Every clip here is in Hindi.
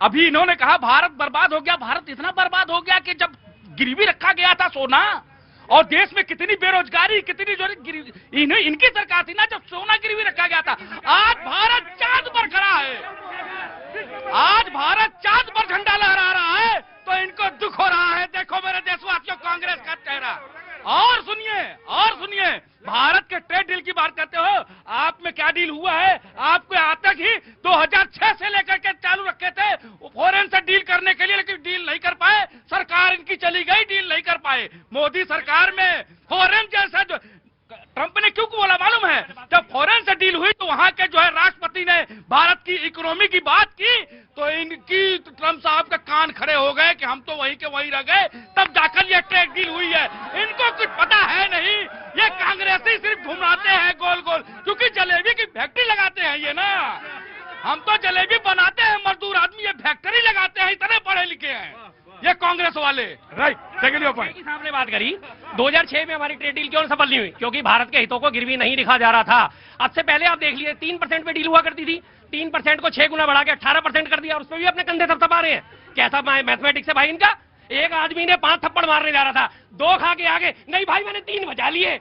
अभी इन्होंने कहा भारत बर्बाद हो गया। भारत इतना बर्बाद हो गया कि जब गिरवी रखा गया था सोना, और देश में कितनी बेरोजगारी, कितनी जो इनकी सरकार थी ना जब सोना गिरवी रखा गया था। आज भारत चांद पर खड़ा है, आज भारत चांद पर झंडा लहरा रहा है, तो इनको दुख हो रहा है। देखो मेरे देशवासियों, कांग्रेस का चेहरा। और सुनिए, भारत के ट्रेड डील की बात करते हो, आप में क्या डील हुआ है? आपको आज तक ही 2006 से लेकर के चालू रखे थे फॉरेन से डील करने के लिए, लेकिन डील नहीं कर पाए। सरकार इनकी चली गई, डील नहीं कर पाए। मोदी सरकार में फॉरेन जैसा जो ट्रंप ने क्यों बोला मालूम है? जब फॉरेन से डील हुई तो वहां के जो है राष्ट्रपति ने भारत की इकोनॉमी की बात की, तो इनकी ट्रंप साहब का कान खड़े हो गए कि हम तो वहीं के वहीं रह गए। तब जाकर ये ट्रेड डील हुई है। इनको कुछ पता है नहीं, ये कांग्रेसी सिर्फ घुमाते हैं गोल गोल, क्योंकि जलेबी की फैक्ट्री लगाते हैं ये ना। हम तो जलेबी बनाते हैं मजदूर आदमी, ये फैक्ट्री लगाते हैं, इतने पढ़े लिखे हैं ये कांग्रेस वाले। राइट, सामने बात करी 2006 में हमारी ट्रेड डील क्यों सफल नहीं हुई? क्योंकि भारत के हितों को गिरवी नहीं दिखा जा रहा था। आज से पहले आप देख लीजिए 3% पे डील हुआ करती थी, 3% को 6 गुना बढ़ा के 18% कर दिया, और उसमें भी अपने कंधे थपथपा रहे हैं। कैसा मैथमेटिक्स है भाई इनका? एक आदमी ने 5 थप्पड़ मारने जा रहा था, 2 खा के आगे, नहीं भाई मैंने 3 बचा लिए,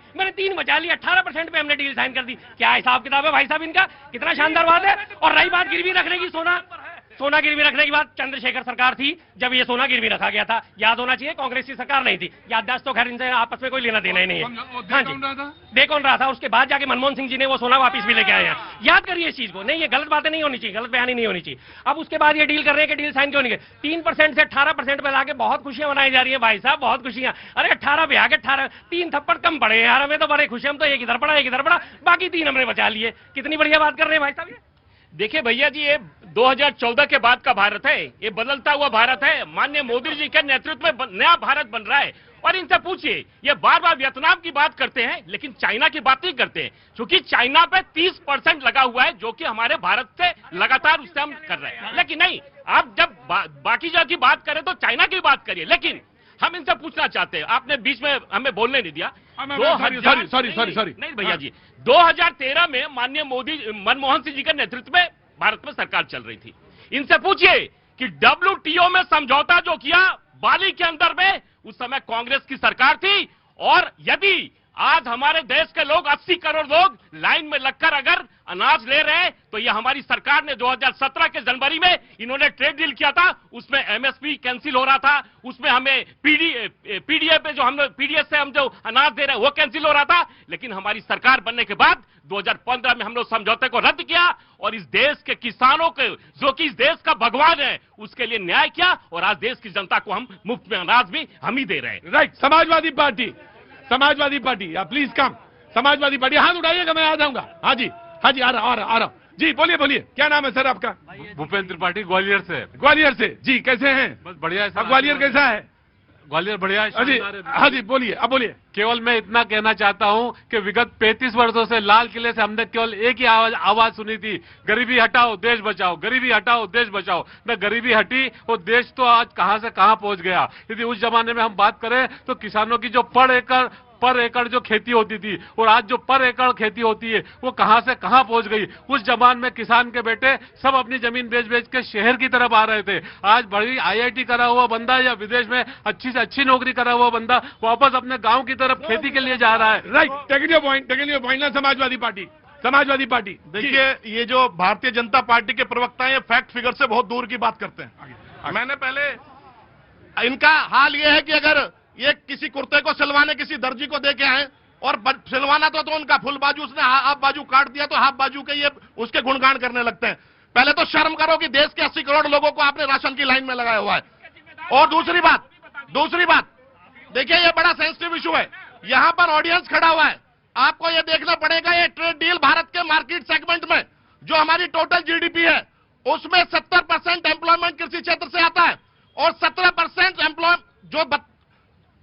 18% पे हमने डील साइन कर दी। क्या हिसाब किताब है भाई साहब इनका? कितना शानदार बात है। और रही बात गिरवी रखने की, सोना गिरवी रखने की बात, चंद्रशेखर सरकार थी जब ये सोना गिरवी रखा गया था। याद होना चाहिए, कांग्रेस की सरकार नहीं थी। याददाश्त तो खैर इनसे आपस में कोई लेना देना ही नहीं है। हाँ जी, दे कौन रहा था? उसके बाद जाके मनमोहन सिंह जी ने वो सोना वापस भी लेके आए हैं। याद करिए इस चीज को। नहीं, ये गलत बातें नहीं होनी चाहिए, गलत बयानी नहीं होनी चाहिए। अब उसके बाद ये डील कर रहे हैं कि डील साइन क्यों नहीं गए? 3% से 18% पे लाके बहुत खुशियां मनाई जा रही है भाई साहब, बहुत खुशियां। अरे 18 पे आके 18, 3 थप्पड़ कम पड़े यार, हमें तो बड़े खुशी। हम तो एक इधर पड़ा, बाकी 3 हमने बचा लिए। कितनी बढ़िया बात कर रहे हैं भाई साहब। देखिए भैया जी, ये 2014 के बाद का भारत है, ये बदलता हुआ भारत है। माननीय मोदी जी के नेतृत्व में नया भारत बन रहा है। और इनसे पूछिए, ये बार बार वियतनाम की बात करते हैं लेकिन चाइना की बात नहीं करते हैं, क्योंकि चाइना पे 30% लगा हुआ है, जो कि हमारे भारत से लगातार उससे हम कर रहे हैं। लेकिन नहीं, आप जब बाकी जगह की बात करें तो चाइना की बात करिए। लेकिन हम इनसे पूछना चाहते हैं, आपने बीच में हमें बोलने नहीं दिया। सॉरी नहीं भैया जी, 2013 में माननीय मनमोहन सिंह जी के नेतृत्व में भारत में सरकार चल रही थी। इनसे पूछिए कि WTO में समझौता जो किया बाली के अंदर में, उस समय कांग्रेस की सरकार थी। और यदि आज हमारे देश के लोग 80 करोड़ लोग लाइन में लगकर अगर अनाज ले रहे हैं, तो यह हमारी सरकार ने 2017 के जनवरी में इन्होंने ट्रेड डील किया था। उसमें MSP कैंसिल हो रहा था, उसमें हमें PDA पे जो हम PDS से हम जो अनाज दे रहे हैं वो कैंसिल हो रहा था। लेकिन हमारी सरकार बनने के बाद 2015 में हम लोग समझौते को रद्द किया और इस देश के किसानों के, जो कि इस देश का भगवान है, उसके लिए न्याय किया। और आज देश की जनता को हम मुफ्त में अनाज भी हम ही दे रहे हैं। Right, Samajwadi party, please come. Samajwadi party, हाथ उठाइएगा, मैं आ जाऊंगा। हाँ जी, आ रहा जी। बोलिए, क्या नाम है सर आपका? भूपेंद्र त्रिपाठी, ग्वालियर से जी। कैसे हैं? बस बढ़िया है। ग्वालियर कैसा है? ग्वालियर बढ़िया है। हाँ जी, बोलिए, अब बोलिए। केवल मैं इतना कहना चाहता हूं कि विगत 35 वर्षों से लाल किले से हमने केवल एक ही आवाज सुनी थी, गरीबी हटाओ देश बचाओ, गरीबी हटाओ देश बचाओ। न गरीबी हटी, वो देश तो आज कहां से कहां पहुंच गया। यदि उस जमाने में हम बात करें तो किसानों की जो पर एकड़ जो खेती होती थी और आज जो पर एकड़ खेती होती है वो कहां से कहां पहुंच गई। उस जमाने में किसान के बेटे सब अपनी जमीन बेच के शहर की तरफ आ रहे थे। आज बड़ी IIT करा हुआ बंदा या विदेश में अच्छी से अच्छी नौकरी करा हुआ बंदा वापस अपने गांव की तरफ खेती के लिए जा रहा है। राइट, टेक योर पॉइंट ना। समाजवादी पार्टी देखिए, ये जो भारतीय जनता पार्टी के प्रवक्ता हैं, ये फैक्ट फिगर से बहुत दूर की बात करते हैं। मैंने पहले, इनका हाल ये है कि अगर ये किसी कुर्ते को सिलवाने किसी दर्जी को दे के आए और सिलवाना तो उनका फुल बाजू, उसने हाफ बाजू काट दिया तो हाफ बाजू के ये उसके गुणगान करने लगते हैं। पहले तो शर्म करो कि देश के 80 करोड़ लोगों को आपने राशन की लाइन में लगाया हुआ है। और दूसरी बात, देखिए ये बड़ा सेंसिटिव इशू है, यहां पर ऑडियंस खड़ा हुआ है। आपको ये देखना पड़ेगा, ये ट्रेड डील भारत के मार्केट सेगमेंट में जो हमारी टोटल GDP है उसमें 70% एम्प्लॉयमेंट कृषि क्षेत्र से आता है और 17% एम्प्लॉयमेंट जो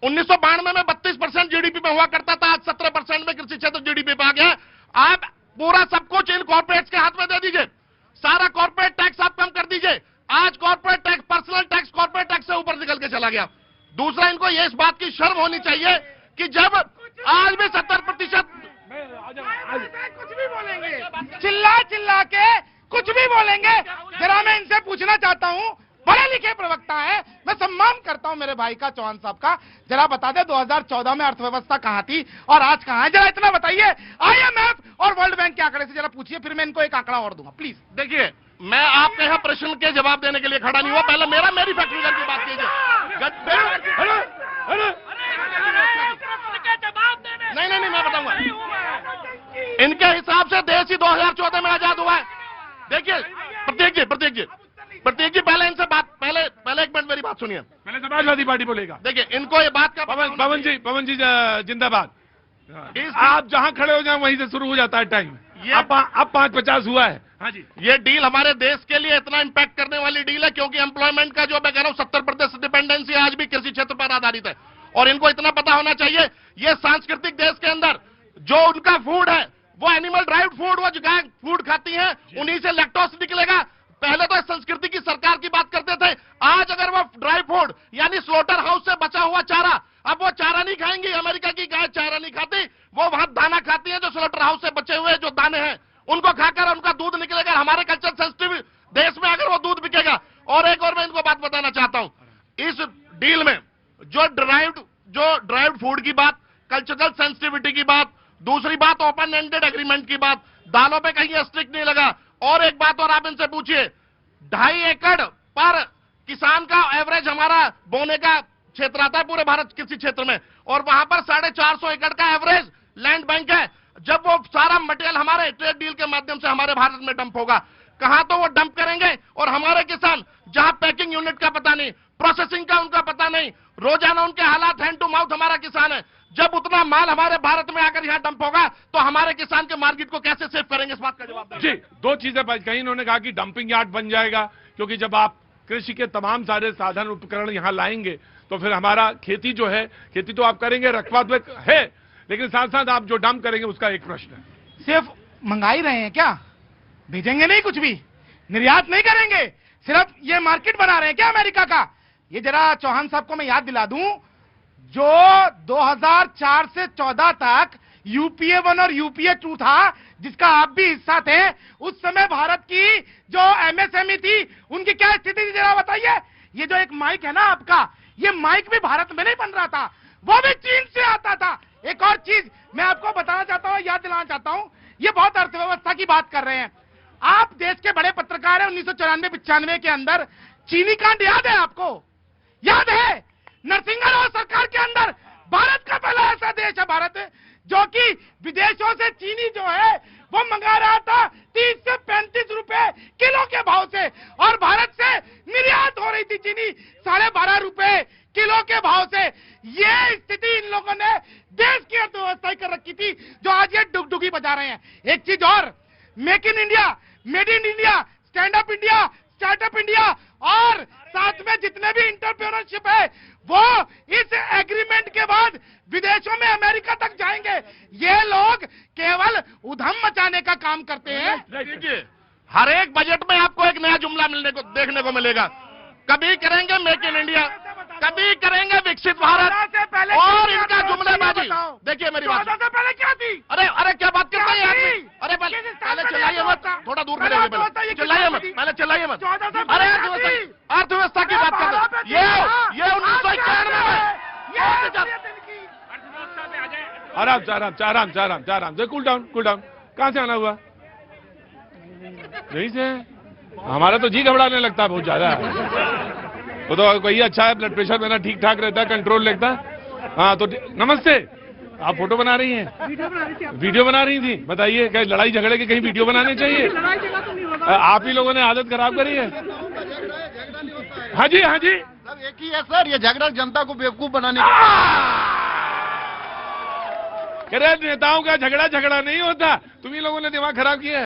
1992 में 32% GDP में हुआ करता था, आज 17% में कृषि क्षेत्र GDP पे आ गया। आप पूरा सब कुछ इन कॉर्पोरेट्स के हाथ में दे दीजिए, सारा कॉर्पोरेट टैक्स आप कम कर दीजिए। आज corporate tax, personal tax corporate tax से ऊपर निकल के चला गया। दूसरा, इनको ये इस बात की शर्म होनी चाहिए कि जब आज भी 70% कुछ भी बोलेंगे, चिल्ला के कुछ भी बोलेंगे। जरा मैं इनसे पूछना चाहता हूं, पढ़े लिखे प्रवक्ता है, मैं सम्मान करता हूं मेरे भाई का, चौहान साहब का। जरा बता दे 2014 में अर्थव्यवस्था कहां थी और आज कहां है, जरा इतना बताइए। IMF और वर्ल्ड बैंक के आंकड़े से जरा पूछिए, फिर मैं इनको एक आंकड़ा और दूंगा प्लीज। देखिए, मैं आपके यहाँ प्रश्न के जवाब देने के लिए खड़ा नहीं हुआ, पहले मेरी फैक्ट फिगर की बात कीजिए। नहीं, मैं बताऊंगा। इनके हिसाब से देश ही 2014 में आजाद हुआ है। देखिए प्रतीक जी पहले इनसे बात, पहले एक मिनट मेरी बात सुनिए। पहले समाजवादी पार्टी बोलेगा। देखिए, इनको ये बात का पवन जी जिंदाबाद। आप जहां खड़े हो जाए वहीं से शुरू हो जाता है टाइम। अब 5:50 हुआ है। हाँ जी, ये डील हमारे देश के लिए इतना इंपैक्ट करने वाली डील है क्योंकि एम्प्लॉयमेंट का जो मैं कह रहा हूं 70% डिपेंडेंसी आज भी कृषि क्षेत्र पर आधारित है। और इनको इतना पता होना चाहिए, ये सांस्कृतिक देश के अंदर जो उनका फूड है वो एनिमल ड्राइव्ड फूड, वो जो गाय फूड खाती हैं उन्हीं से लैक्टोज निकलेगा। पहले तो इस संस्कृति की सरकार की बात करते थे, आज अगर वो ड्राई फूड यानी स्लोटर हाउस से बचा हुआ चारा, अब वो चारा नहीं खाएंगी। अमेरिका की गाय चारा नहीं खाती, वो वहां दाना खाती है, जो स्लोटर हाउस से बचे हुए जो दाने हैं उनको खाकर उनका दूध निकलेगा। हमारे कल्चर सेंसिटिव देश में अगर वो दूध बिकेगा। और एक और मैं इनको बात बताना चाहता हूं, इस डील में जो ड्राइव्ड फूड की बात, कल्चरल सेंसिटिविटी की बात, दूसरी बात ओपन एंडेड एग्रीमेंट की बात, दालों पे कहीं स्ट्रिक्ट नहीं लगा। और एक बात और आप इनसे पूछिए, 2.5 एकड़ पर किसान का एवरेज हमारा बोने का क्षेत्र आता है पूरे भारत कृषि क्षेत्र में, और वहां पर 450 एकड़ का एवरेज लैंड बैंक है। जब वो सारा मटेरियल हमारे ट्रेड डील के माध्यम से हमारे भारत में डंप होगा, कहां तो वो डंप करेंगे और हमारे किसान जहां पैकिंग यूनिट का पता नहीं, प्रोसेसिंग का उनका पता नहीं, रोजाना उनके हालात हैंड टू माउथ हमारा किसान है। जब उतना माल हमारे भारत में आकर यहां डंप होगा तो हमारे किसान के मार्केट को कैसे सेव करेंगे, इस बात का जवाब दीजिए। जी, 2 चीजें कहीं इन्होंने कहा कि डंपिंग यार्ड बन जाएगा, क्योंकि जब आप कृषि के तमाम सारे साधन उपकरण यहां लाएंगे तो फिर हमारा खेती जो है, खेती तो आप करेंगे रखवाद में है, लेकिन साथ साथ आप जो डंप करेंगे उसका एक प्रश्न है। सिर्फ मंगा ही रहे हैं क्या, भेजेंगे नहीं, कुछ भी निर्यात नहीं करेंगे, सिर्फ ये मार्केट बना रहे हैं क्या अमेरिका का? ये जरा चौहान साहब को मैं याद दिला दूं, जो 2004 से 14 तक UPA 1 और UPA 2 था, जिसका आप भी हिस्सा थे, उस समय भारत की जो MSME थी उनकी क्या स्थिति थी जरा बताइए। ये जो एक माइक है ना आपका, ये माइक भी भारत में नहीं बन रहा था, वो भी चीन से आता था। एक और चीज मैं आपको बताना चाहता हूं, याद दिलाना चाहता हूं, ये बहुत अर्थव्यवस्था की बात कर रहे हैं आप, देश के बड़े पत्रकार हैं। 1994-95 के अंदर चीनी कांड याद है आपको? याद है? नरसिंहराव सरकार के अंदर भारत का पहला ऐसा देश है भारत जो कि विदेशों से चीनी जो है वो मंगा रहा था 30 से 35 रुपए किलो के भाव से, और भारत से निर्यात हो रही थी चीनी 12.5 रुपए किलो के भाव से। ये स्थिति इन लोगों ने देश की अर्थव्यवस्था कर रखी थी, जो आज ये डुगडुगी बजा रहे हैं। एक चीज और, make in India, made in India, stand up India, startup India, और साथ में जितने भी इंटरप्रेन्योरशिप है वो इस एग्रीमेंट के बाद विदेशों में अमेरिका तक जाएंगे। ये लोग केवल उधम मचाने का काम करते हैं। देखिए, हर एक बजट में आपको एक नया जुमला देखने को मिलेगा। कभी करेंगे मेक इन इंडिया, कभी करेंगे विकसित भारत, और इनका जुमलेबाजी। देखिए मेरी बात, से पहले क्या थी? अरे क्या बात करते हैं आदमी? अरे पहले चिल्लाइए मत, थोड़ा दूर खड़े हुए, पहले चिल्लाइए मत, अरे अर्थव्यवस्था की बात कर रहे हैं। ये 1991 में आराम से कूल डाउन। कहां से आना हुआ? यहीं से। हमारा तो जी घबराने लगता है बहुत ज्यादा। वो तो कोई अच्छा है, ब्लड प्रेशर मेरा ठीक ठाक रहता है, कंट्रोल रहता है। हाँ तो नमस्ते, आप फोटो बना रही हैं? वीडियो बना रही थी, बताइए कहीं लड़ाई झगड़े के कहीं वीडियो बनाने चाहिए? आप ही लोगों ने आदत खराब करी है। हाँ जी सब एक ही है सर, ये झगड़ा जनता को बेवकूफ बनाने कह रहे नेताओं का झगड़ा नहीं होता, तुम ही लोगों ने दिमाग खराब किया है।